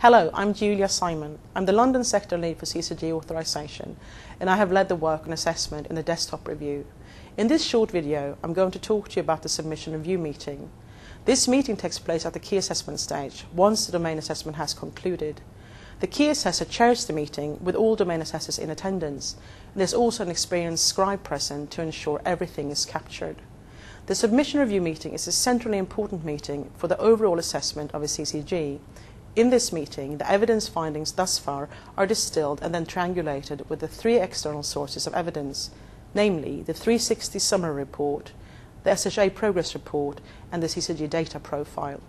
Hello, I'm Julia Simon. I'm the London Sector Lead for CCG Authorisation, and I have led the work on assessment in the desktop review. In this short video, I'm going to talk to you about the submission review meeting. This meeting takes place at the key assessment stage, once the domain assessment has concluded. The key assessor chairs the meeting with all domain assessors in attendance, and there's also an experienced scribe present to ensure everything is captured. The submission review meeting is a centrally important meeting for the overall assessment of a CCG. In this meeting, the evidence findings thus far are distilled and then triangulated with the three external sources of evidence, namely the 360 summary report, the SHA progress report, and the CCG data profile.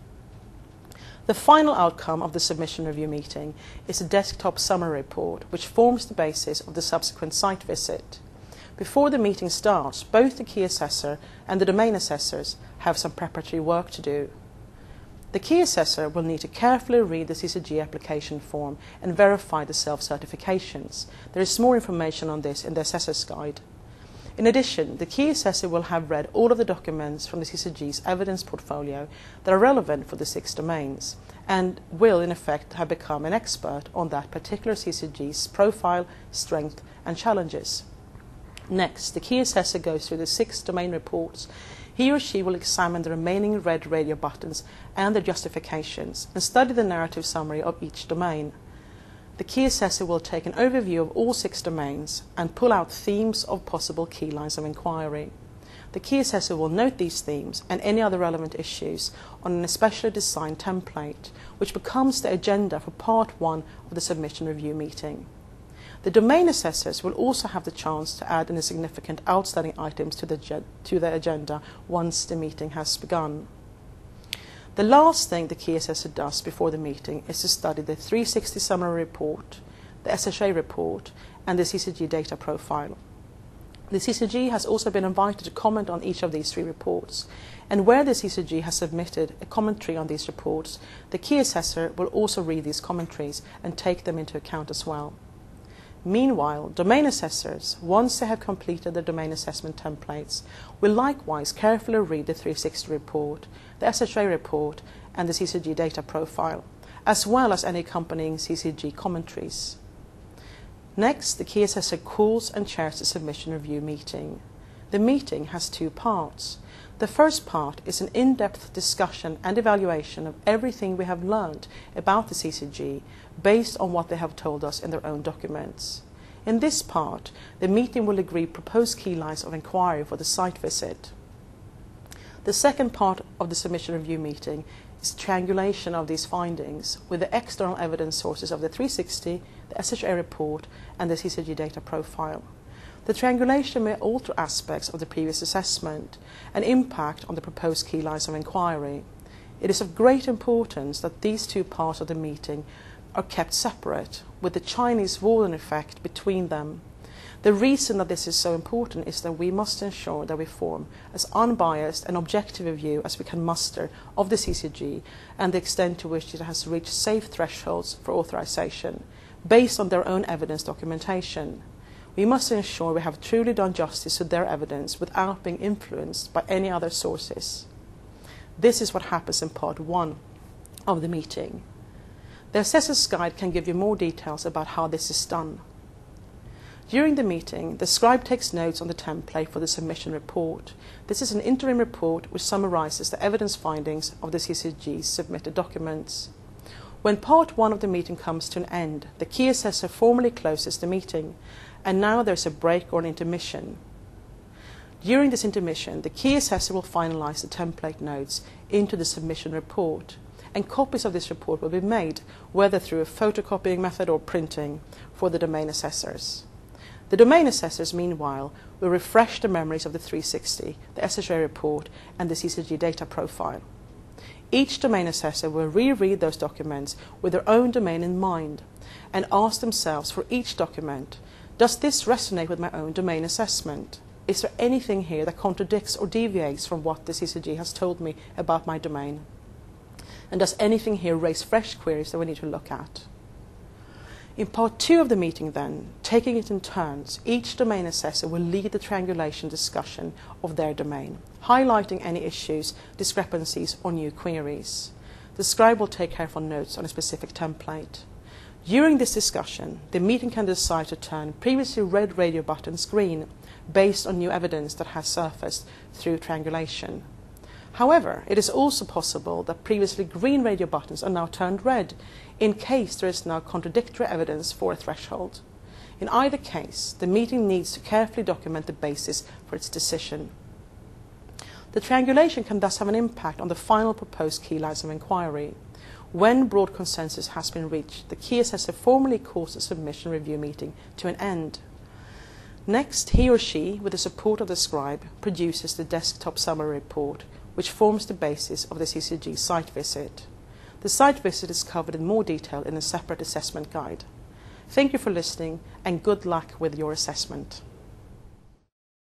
The final outcome of the submission review meeting is a desktop summary report, which forms the basis of the subsequent site visit. Before the meeting starts, both the key assessor and the domain assessors have some preparatory work to do. The key assessor will need to carefully read the CCG application form and verify the self-certifications. There is more information on this in the assessor's guide. In addition, the key assessor will have read all of the documents from the CCG's evidence portfolio that are relevant for the 6 domains and will, in effect, have become an expert on that particular CCG's profile, strength and challenges. Next, the key assessor goes through the 6 domain reports. He or she will examine the remaining red radio buttons and their justifications and study the narrative summary of each domain. The key assessor will take an overview of all 6 domains and pull out themes of possible key lines of inquiry. The key assessor will note these themes and any other relevant issues on an especially designed template, which becomes the agenda for part 1 of the submission review meeting. The domain assessors will also have the chance to add any significant outstanding items to the agenda once the meeting has begun. The last thing the key assessor does before the meeting is to study the 360 summary report, the SHA report, and the CCG data profile. The CCG has also been invited to comment on each of these 3 reports, and where the CCG has submitted a commentary on these reports, the key assessor will also read these commentaries and take them into account as well. Meanwhile, domain assessors, once they have completed their domain assessment templates, will likewise carefully read the 360 report, the SHA report, and the CCG data profile, as well as any accompanying CCG commentaries. Next, the key assessor calls and chairs the submission review meeting. The meeting has 2 parts. The first part is an in-depth discussion and evaluation of everything we have learned about the CCG based on what they have told us in their own documents. In this part, the meeting will agree proposed key lines of inquiry for the site visit. The second part of the submission review meeting is triangulation of these findings with the external evidence sources of the 360, the SHA report, and the CCG data profile. The triangulation may alter aspects of the previous assessment and impact on the proposed key lines of inquiry. It is of great importance that these 2 parts of the meeting are kept separate, with the Chinese wall effect between them. The reason that this is so important is that we must ensure that we form as unbiased and objective a view as we can muster of the CCG and the extent to which it has reached safe thresholds for authorization, based on their own evidence documentation. We must ensure we have truly done justice to their evidence without being influenced by any other sources. This is what happens in part 1 of the meeting. The assessor's guide can give you more details about how this is done. During the meeting, the scribe takes notes on the template for the submission report. This is an interim report which summarizes the evidence findings of the CCG's submitted documents. When part 1 of the meeting comes to an end, the key assessor formally closes the meeting, and now there's a break or an intermission. During this intermission, the key assessor will finalize the template notes into the submission report, and copies of this report will be made, whether through a photocopying method or printing, for the domain assessors. The domain assessors, meanwhile, will refresh the memories of the 360, the SHA report, and the CCG data profile. Each domain assessor will reread those documents with their own domain in mind and ask themselves for each document, does this resonate with my own domain assessment? Is there anything here that contradicts or deviates from what the CCG has told me about my domain? And does anything here raise fresh queries that we need to look at? In part 2 of the meeting then, taking it in turns, each domain assessor will lead the triangulation discussion of their domain, highlighting any issues, discrepancies or new queries. The scribe will take careful notes on a specific template. During this discussion, the meeting can decide to turn previously red radio buttons green based on new evidence that has surfaced through triangulation. However, it is also possible that previously green radio buttons are now turned red in case there is now contradictory evidence for a threshold. In either case, the meeting needs to carefully document the basis for its decision. The triangulation can thus have an impact on the final proposed key lines of inquiry. When broad consensus has been reached, the key assessor formally calls the submission review meeting to an end. Next, he or she, with the support of the scribe, produces the desktop summary report, which forms the basis of the CCG site visit. The site visit is covered in more detail in a separate assessment guide. Thank you for listening, and good luck with your assessment.